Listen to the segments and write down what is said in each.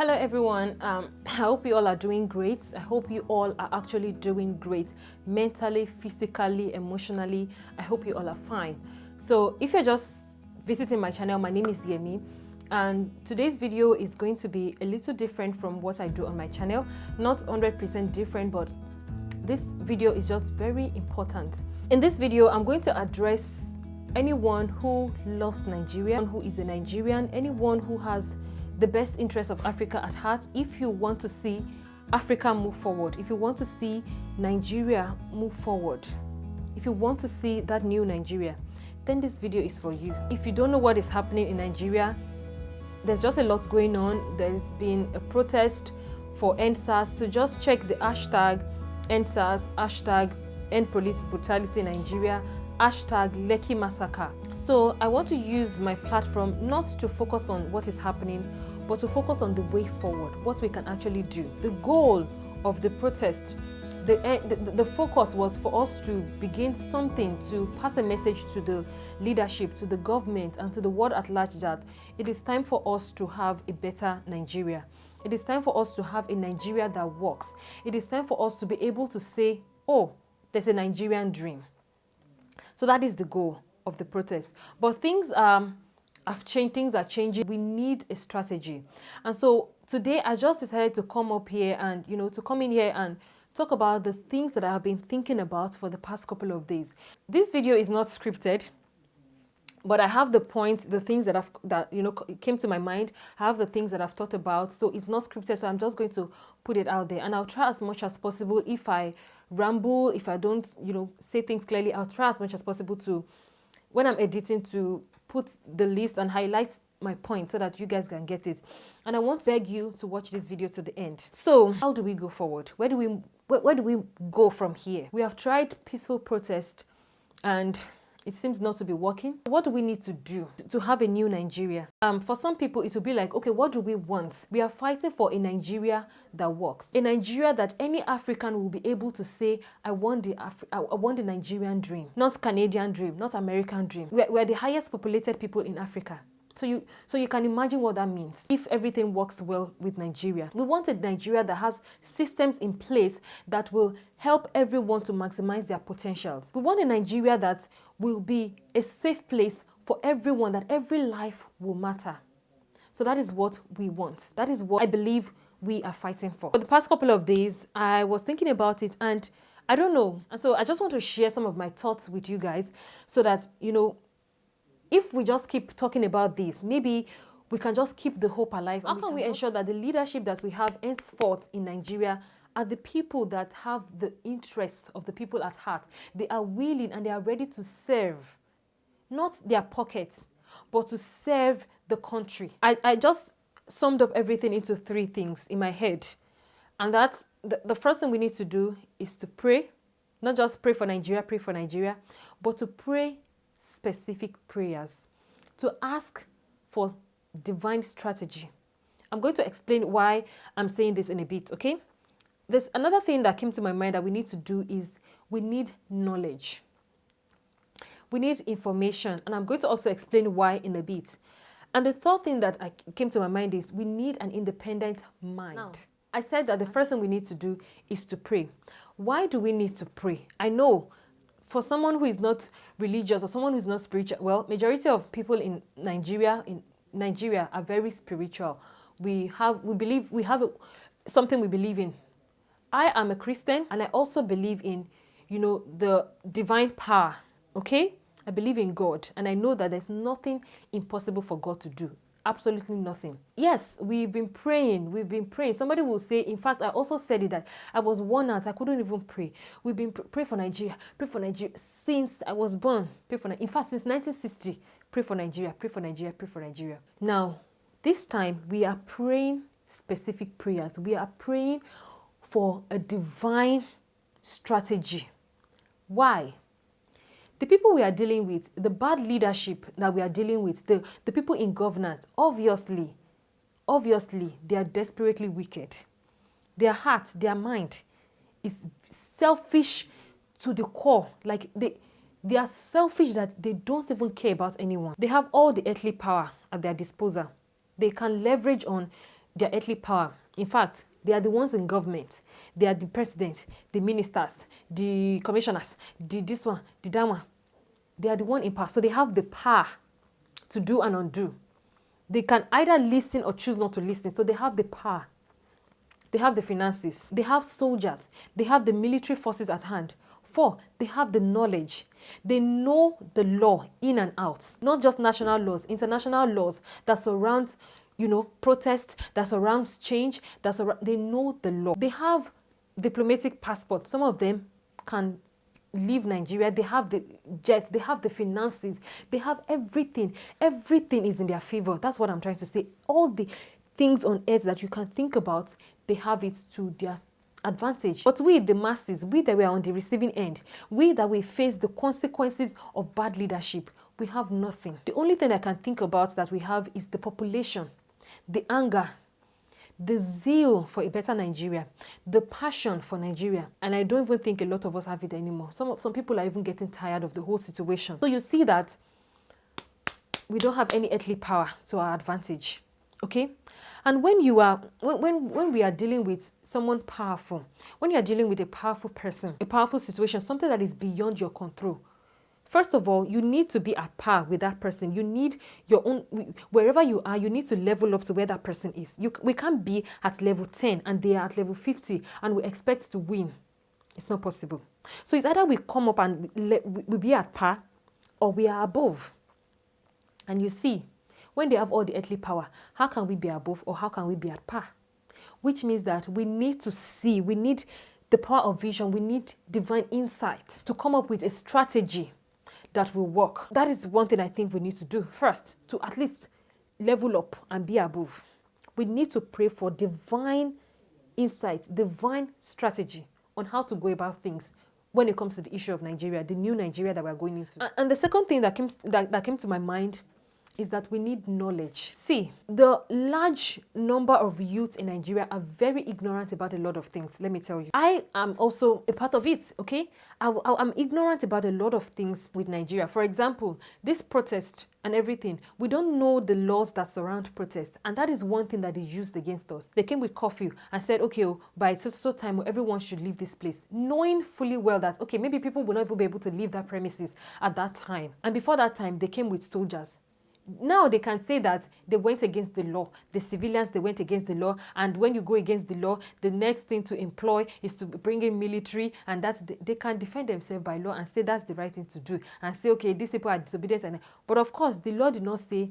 Hello everyone, I hope you all are doing great. I hope you all are actually doing great mentally, physically, emotionally. I hope you all are fine. So if you're just visiting my channel, my name is Yemi, and today's video is going to be a little different from what I do on my channel. Not 100% different, but this video is just very important. In this video, I'm going to address anyone who loves Nigeria, who is a Nigerian, anyone who has the best interest of Africa at heart. If you want to see Africa move forward, if you want to see Nigeria move forward, if you want to see that new Nigeria, then this video is for you. If you don't know what is happening in Nigeria, there's just a lot going on. There's been a protest for ENDSARS, so just check the hashtag ENDSARS, hashtag End Police Brutality in Nigeria, hashtag Lekki Massacre. So I want to use my platform not to focus on what is happening, but to focus on the way forward, what we can actually do. The goal of the protest, the focus was for us to begin something, to pass a message to the leadership, to the government, and to the world at large that it is time for us to have a better Nigeria. It is time for us to have a Nigeria that works. It is time for us to be able to say, oh, there's a Nigerian dream. So that is the goal of the protest. But things have changed, things are changing. We need a strategy. And so today I just decided to come up here and, to come in here and talk about the things that I have been thinking about for the past couple of days. This video is not scripted, but I have the point, the things that came to my mind. I have the things that I've thought about. So it's not scripted, so I'm just going to put it out there. And I'll try as much as possible. If I ramble, if I don't, say things clearly, I'll try as much as possible to, when I'm editing, to put the list and highlight my point so that you guys can get it. And I want to beg you to watch this video to the end. So how do we go forward? Where do we go from here? We have tried peaceful protest and it seems not to be working. What do we need to do to have a new Nigeria? For some people, it will be like, okay, what do we want? We are fighting for a Nigeria that works. A Nigeria that any African will be able to say, I want the Nigerian dream. Not Canadian dream, not American dream. We're the highest populated people in Africa. So you can imagine what that means if everything works well with Nigeria. We want a Nigeria that has systems in place that will help everyone to maximize their potentials. We want a Nigeria that will be a safe place for everyone, that every life will matter. So that is what we want. That is what I believe we are fighting for. For the past couple of days, I was thinking about it and I don't know. And so I just want to share some of my thoughts with you guys so that, if we just keep talking about this, maybe we can just keep the hope alive. How can we ensure that the leadership that we have henceforth in Nigeria are the people that have the interests of the people at heart? They are willing and they are ready to serve, not their pockets, but to serve the country. I just summed up everything into three things in my head. And that's the first thing we need to do is to pray, not just pray for Nigeria, but to pray specific prayers, to ask for divine strategy. I'm going to explain why I'm saying this in a bit, okay? There's another thing that came to my mind that we need to do is we need knowledge. We need information, and I'm going to also explain why in a bit. And the third thing that came to my mind is we need an independent mind. Now, I said that the first thing we need to do is to pray. Why do we need to pray? I know for someone who is not religious or someone who is not spiritual, well, majority of people in Nigeria are very spiritual. We have something we believe in. I am a Christian and I also believe in, the divine power, okay? I believe in God and I know that there's nothing impossible for God to do. Absolutely nothing. Yes, we've been praying. Somebody will say, in fact, I also said it that I was worn out. I couldn't even pray. We've been praying for Nigeria, since I was born. In fact, since 1960, pray for Nigeria. Now, this time we are praying specific prayers. We are praying for a divine strategy. Why? The people we are dealing with, the bad leadership that we are dealing with, the people in governance, obviously, they are desperately wicked. Their heart, their mind is selfish to the core. Like they are selfish that they don't even care about anyone. They have all the earthly power at their disposal. They can leverage on their earthly power. In fact, they are the ones in government. They are the president, the ministers, the commissioners, the this one, the that one. They are the one in power. So they have the power to do and undo. They can either listen or choose not to listen. So they have the power. They have the finances. They have soldiers. They have the military forces at hand. 4, they have the knowledge. They know the law in and out. Not just national laws, international laws that surround, protest, that surrounds change, they know the law. They have diplomatic passports. Some of them can leave Nigeria. They have the jets. They have the finances. They have everything. Everything is in their favor. That's what I'm trying to say. All the things on earth that you can think about, they have it to their advantage. But we, the masses, we that we are on the receiving end, we that we face the consequences of bad leadership, we have nothing. The only thing I can think about that we have is the population, the anger, the zeal for a better Nigeria, the passion for Nigeria. And I don't even think a lot of us have it anymore. Some people are even getting tired of the whole situation. So you see that we don't have any earthly power to our advantage. Okay? And when we are dealing with someone powerful, when you are dealing with a powerful person, a powerful situation, something that is beyond your control, first of all, you need to be at par with that person. You need your own, wherever you are, you need to level up to where that person is. We can't be at level 10 and they are at level 50 and we expect to win. It's not possible. So it's either we come up and we be at par or we are above. And you see, when they have all the earthly power, how can we be above or how can we be at par? Which means that we need to see, we need the power of vision, we need divine insights to come up with a strategy that will work. That is one thing I think we need to do first, to at least level up and be above. We need to pray for divine insight, divine strategy on how to go about things when it comes to the issue of Nigeria, the new Nigeria that we're going into. And the second thing that came to my mind is that we need knowledge. See, the large number of youths in Nigeria are very ignorant about a lot of things, let me tell you. I am also a part of it, okay? I'm ignorant about a lot of things with Nigeria. For example, this protest and everything, we don't know the laws that surround protests, and that is one thing that they used against us. They came with curfew and said, okay, by so time, everyone should leave this place, knowing fully well that, okay, maybe people will not even be able to leave that premises at that time. And before that time, they came with soldiers. Now they can say that they went against the law. The civilians, they went against the law. And when you go against the law, the next thing to employ is to bring in military. And they can defend themselves by law and say that's the right thing to do. And say, okay, these people are disobedient. But of course, the law did not say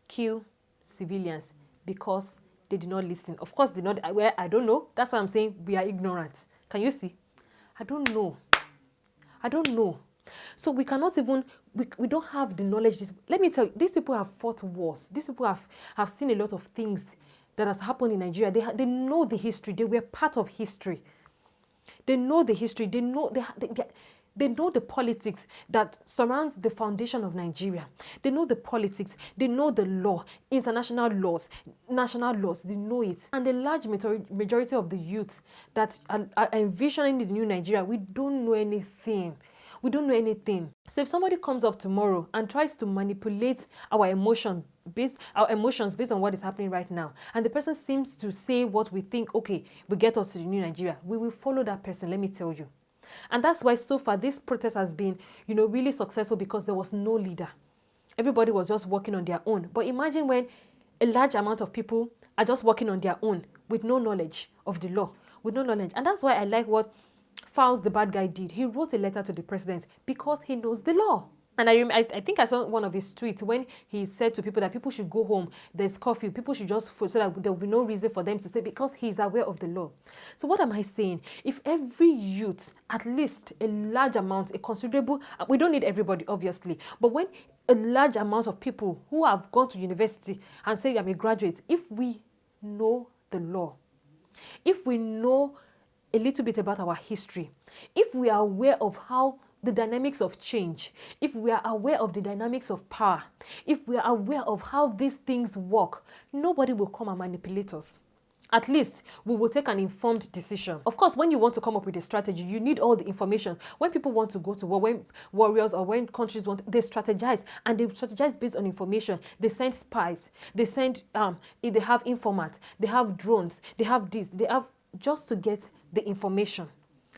kill civilians because they did not listen. Of course, did not. Well, I don't know. That's why I'm saying we are ignorant. Can you see? I don't know. So we cannot even, we don't have the knowledge. Let me tell you, these people have fought wars. These people have seen a lot of things that has happened in Nigeria. They know the history. They were part of history. They know the history. They know the politics that surrounds the foundation of Nigeria. They know the politics. They know the law, international laws, national laws. They know it. And the large majority of the youth that are envisioning the new Nigeria, we don't know anything. We don't know anything. So if somebody comes up tomorrow and tries to manipulate our emotions based on what is happening right now, and the person seems to say what we think, okay, will get us to the new Nigeria, we will follow that person, let me tell you. And that's why so far this protest has been, really successful because there was no leader. Everybody was just working on their own. But imagine when a large amount of people are just working on their own with no knowledge of the law, with no knowledge. And that's why I like what Fowles, the bad guy, did. He wrote a letter to the president because he knows the law. And I think I saw one of his tweets when he said to people that people should go home, there's curfew, people should just so that there will be no reason for them to say, because he's aware of the law. So what am I saying? If every youth, at least a large amount, a considerable, we don't need everybody obviously, but when a large amount of people who have gone to university and say I'm a graduate, if we know the law, if we know a little bit about our history, if we are aware of how the dynamics of change, if we are aware of the dynamics of power, if we are aware of how these things work, nobody will come and manipulate us. At least we will take an informed decision. Of course, when you want to come up with a strategy, you need all the information. When people want to go to war, when warriors or when countries want, they strategize, and they strategize based on information. They send spies, they send, they have informants, they have drones, they have this, they have, just to get the information.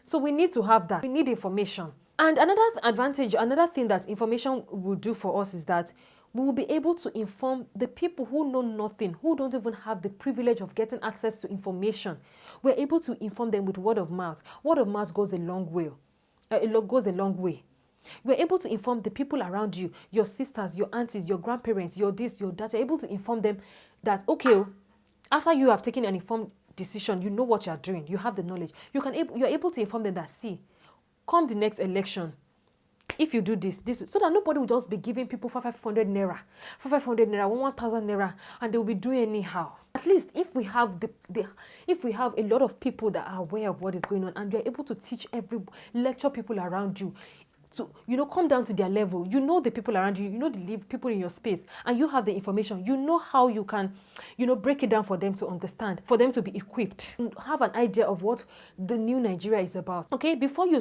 So we need to have that. We need information. And another advantage, another thing that information will do for us is that we will be able to inform the people who know nothing, who don't even have the privilege of getting access to information. We're able to inform them with word of mouth. Word of mouth goes a long way. We're able to inform the people around you, your sisters, your aunties, your grandparents, your this, your that. You're able to inform them that, okay, after you have taken an informed decision, you know what you're doing, you have the knowledge. You're able to inform them that, see, come the next election, if you do this, so that nobody will just be giving people 500 naira, 1,000 naira, and they will be doing anyhow. At least if we have if we have a lot of people that are aware of what is going on, and you're able to teach lecture people around you to, come down to their level. You know the people around you, the people in your space, and you have the information. You know how you can, break it down for them to understand, for them to be equipped, have an idea of what the new Nigeria is about. Okay, before you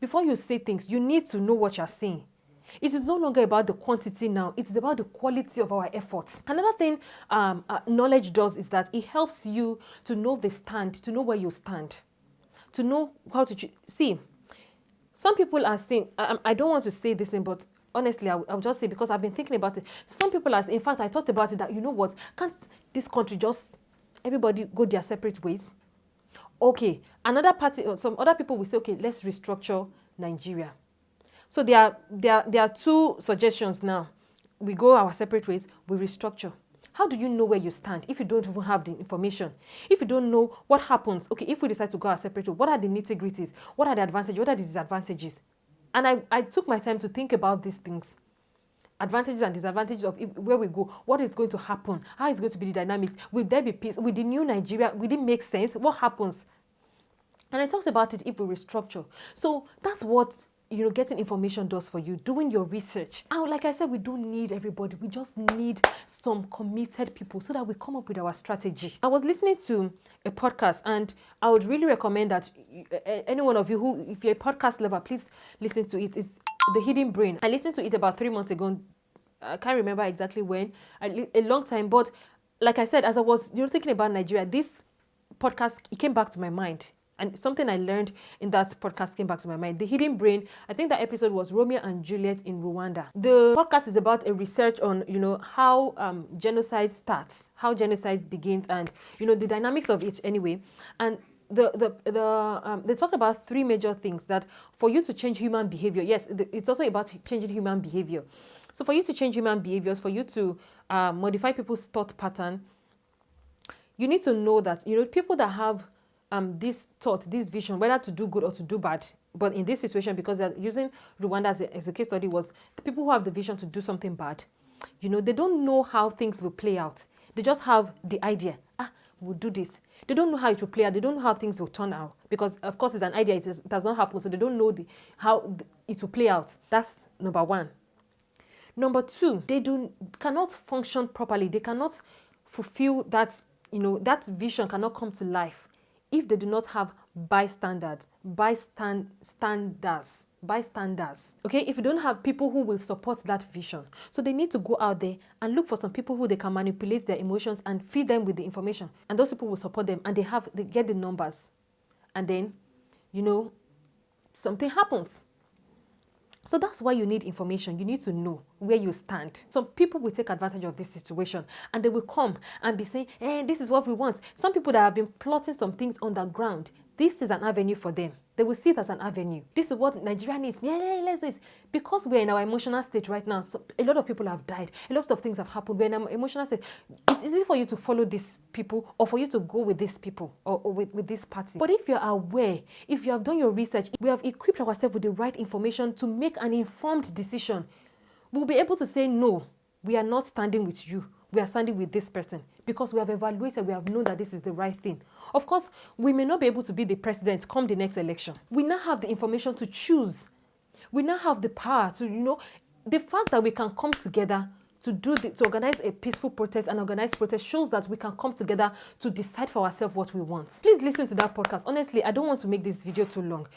before you say things, you need to know what you're saying. It is no longer about the quantity now. It's about the quality of our efforts. Another thing knowledge does is that it helps you to know to know where you stand, to know how to see. Some people are saying, I don't want to say this thing, but honestly, I'll just say, because I've been thinking about it. Some people are saying, in fact, I thought about it, that, you know what, can't this country just, everybody go their separate ways? Okay, another party, some other people will say, okay, let's restructure Nigeria. So there are two suggestions now. We go our separate ways, we restructure. How do you know where you stand if you don't even have the information? If you don't know what happens, okay, if we decide to go our separate way, what are the nitty-gritties? What are the advantages? What are the disadvantages? And I took my time to think about these things. Advantages and disadvantages of where we go, what is going to happen, how is going to be the dynamics, will there be peace, will the new Nigeria, will it make sense, what happens? And I talked about it if we restructure. So that's what getting information does for you, doing your research. And like I said, we don't need everybody. We just need some committed people so that we come up with our strategy. I was listening to a podcast, and I would really recommend that any one of you who, if you're a podcast lover, please listen to it. It's The Hidden Brain. I listened to it about 3 months ago. I can't remember exactly when, a long time. But like I said, as I was thinking about Nigeria, this podcast, it came back to my mind. And something I learned in that podcast came back to my mind. The Hidden Brain, I think that episode was Romeo and Juliet in Rwanda. The podcast is about a research on, how genocide starts, how genocide begins, and, the dynamics of it anyway. And they talk about 3 major things that for you to change human behavior. Yes, it's also about changing human behavior. So for you to change human behaviors, for you to modify people's thought pattern, you need to know that, people that have this thought, this vision, whether to do good or to do bad. But in this situation, because they're using Rwanda as a case study, was the people who have the vision to do something bad. They don't know how things will play out. They just have the idea. We'll do this. They don't know how it will play out. They don't know how things will turn out. Because, of course, it's an idea. It does not happen. So they don't know how it will play out. That's number 1. Number 2, they cannot function properly. They cannot fulfill that, that vision cannot come to life if they do not have bystanders. Okay, if you don't have people who will support that vision. So they need to go out there and look for some people who they can manipulate their emotions and feed them with the information. And those people will support them, and they get the numbers. And then, something happens. So that's why you need information. You need to know where you stand. Some people will take advantage of this situation, and they will come and be saying, this is what we want. Some people that have been plotting some things underground, this is an avenue for them. They will see it as an avenue. This is what Nigeria needs. Let's do this. Because we're in our emotional state right now, so a lot of people have died. A lot of things have happened. We're in an emotional state. It's easy for you to follow these people, or for you to go with these people, or with this party. But if you're aware, if you have done your research, we have equipped ourselves with the right information to make an informed decision, we'll be able to say, no, we are not standing with you. We are standing with this person, because we have evaluated, we have known that this is the right thing. Of course, we may not be able to be the president come the next election. We now have the information to choose. We now have the power to, the fact that we can come together to organize a peaceful protest and organized protest shows that we can come together to decide for ourselves what we want. Please listen to that podcast. Honestly, I don't want to make this video too long.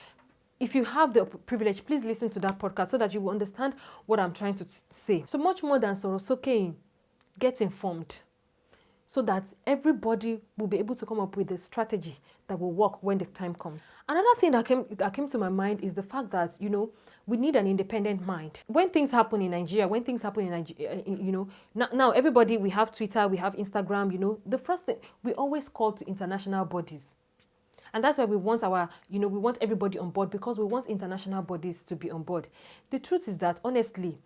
If you have the privilege, please listen to that podcast so that you will understand what I'm trying to say. So much more than Sorosoke, get informed so that everybody will be able to come up with a strategy that will work when the time comes. Another thing that came to my mind is the fact that, you know, we need an independent mind. When things happen in Nigeria, you know, now everybody, we have Twitter, we have Instagram, you know, the first thing, we always call to international bodies. And that's why we want we want everybody on board, because we want international bodies to be on board. The truth is that, honestly,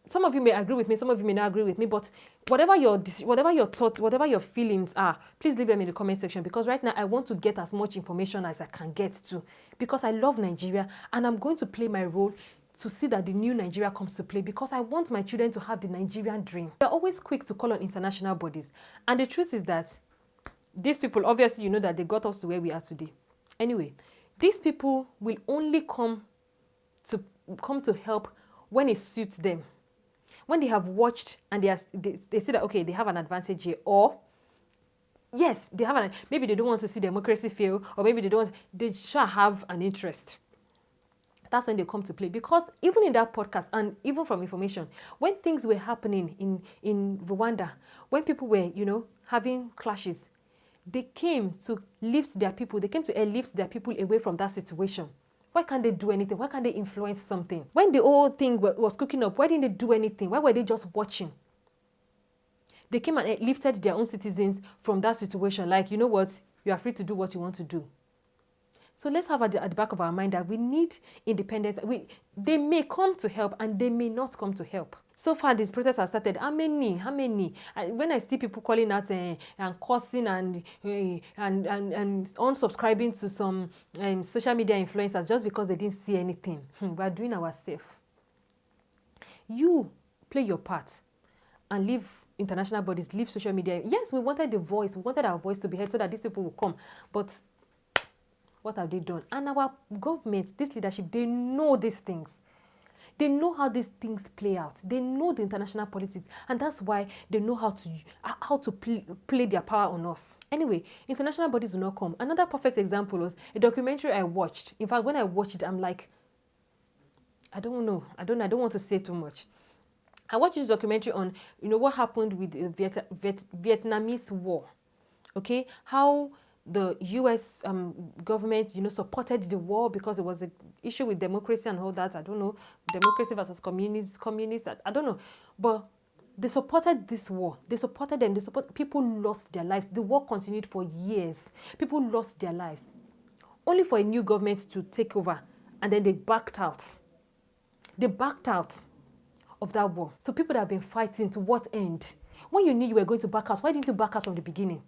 some of you may agree with me, some of you may not agree with me, but whatever your thoughts, whatever your feelings are, please leave them in the comment section, because right now I want to get as much information as I can get to, because I love Nigeria and I'm going to play my role to see that the new Nigeria comes to play, because I want my children to have the Nigerian dream. They're always quick to call on international bodies. And the truth is that these people, obviously, you know that they got us to where we are today. Anyway, these people will only come to help when it suits them. When they have watched and they see that, okay, they have an advantage here, or yes, they have maybe they don't want to see democracy fail, or maybe they shall have an interest. That's when they come to play. Because even in that podcast, and even from information, when things were happening in Rwanda, when people were, you know, having clashes, they came to lift their people. They came to lift their people away from that situation. Why can't they do anything? Why can't they influence something? When the whole thing was cooking up, why didn't they do anything? Why were they just watching? They came and lifted their own citizens from that situation. Like, you know what? You are free to do what you want to do. So let's have at the back of our mind that we need independent. They may come to help and they may not come to help. So far, these protests have started. How many? When I see people calling out and cursing and unsubscribing to some social media influencers just because they didn't see anything, we are doing ourselves. You play your part and leave international bodies, leave social media. Yes, we wanted the voice. We wanted our voice to be heard so that these people will come. But what have they done? And our government, this leadership, they know these things. They know how these things play out. They know the international politics, and that's why they know how to play their power on us. Anyway, international bodies will not come. Another perfect example was a documentary I watched. In fact, when I watched it, I'm like, I don't know. I don't want to say too much. I watched this documentary on, you know, what happened with the Vietnamese war. Okay, how the U.S. Government, you know, supported the war because there was an issue with democracy and all that. I don't know, democracy versus communists. I don't know, but they supported this war. They supported them. People lost their lives. The war continued for years. People lost their lives, only for a new government to take over, and then they backed out. They backed out of that war. So people that have been fighting, to what end? When you knew you were going to back out, why didn't you back out from the beginning?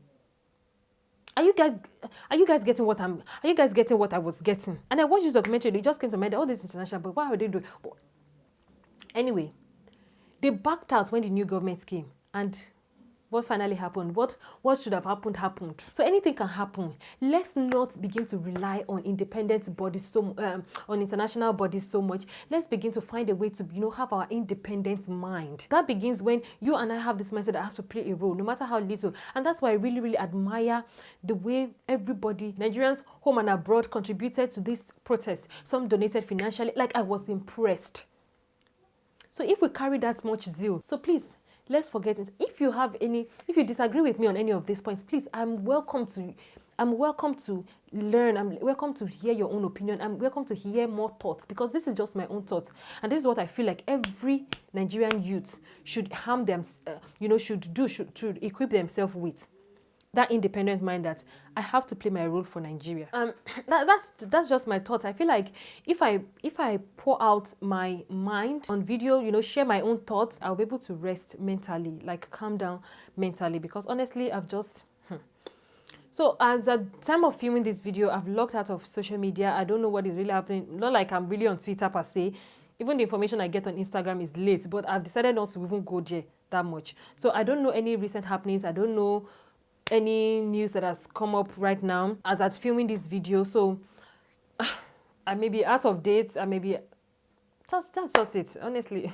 Are you guys getting what I was getting? And I watched this documentary, it just came to mind that all this international, but what are they doing? But anyway, they backed out when the new government came, and what finally happened? What should have happened. So anything can happen. Let's not begin to rely on independent bodies on international bodies so much. Let's begin to find a way to, you know, have our independent mind. That begins when you and I have this mindset that I have to play a role, no matter how little. And that's why I really, really admire the way everybody, Nigerians home and abroad, contributed to this protest. Some donated financially. Like, I was impressed. So if we carry that much zeal, so please, let's forget it. If you disagree with me on any of these points, please, I'm welcome to learn. I'm welcome to hear your own opinion. I'm welcome to hear more thoughts, because this is just my own thoughts. And this is what I feel like every Nigerian youth should should equip themselves with. That independent mind that I have to play my role for Nigeria. That's just my thoughts. I feel like if I pour out my mind on video, you know, share my own thoughts, I'll be able to rest mentally, like calm down mentally, because honestly, I've just So as at time of filming this video, I've logged out of social media. I don't know what is really happening. Not like I'm really on Twitter per se. Even the information I get on Instagram is late, but I've decided not to even go there that much. So I don't know any recent happenings. I don't know any news that has come up right now as I'm filming this video. So I may be out of date. I may be That's just it. Honestly,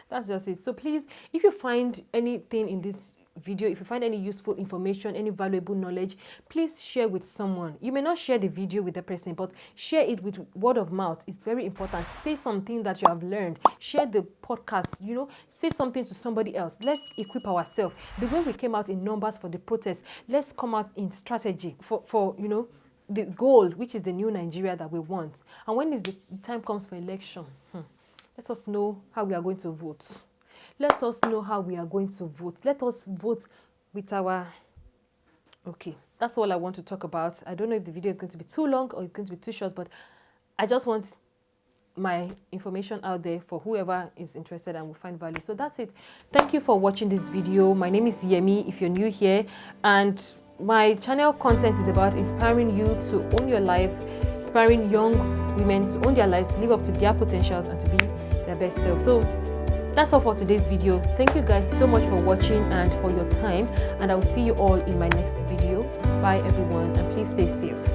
that's just it. So please, if you find anything in this video, if you find any useful information, any valuable knowledge, please share with someone. You may not share the video with the person, but share it with word of mouth. It's very important. Say something that you have learned. Share the podcast, you know, say something to somebody else. Let's equip ourselves. The way we came out in numbers for the protest, let's come out in strategy for you know, the goal, which is the new Nigeria that we want. And when is the time comes for election, let us know how we are going to vote. Let us know how we are going to vote. Let us vote with our... Okay, that's all I want to talk about. I don't know if the video is going to be too long or it's going to be too short, but I just want my information out there for whoever is interested and will find value. So that's it. Thank you for watching this video. My name is Yemi, if you're new here, and my channel content is about inspiring you to own your life, inspiring young women to own their lives, live up to their potentials, and to be their best self. So that's all for today's video. Thank you guys so much for watching and for your time, and I will see you all in my next video. Bye everyone, and please stay safe.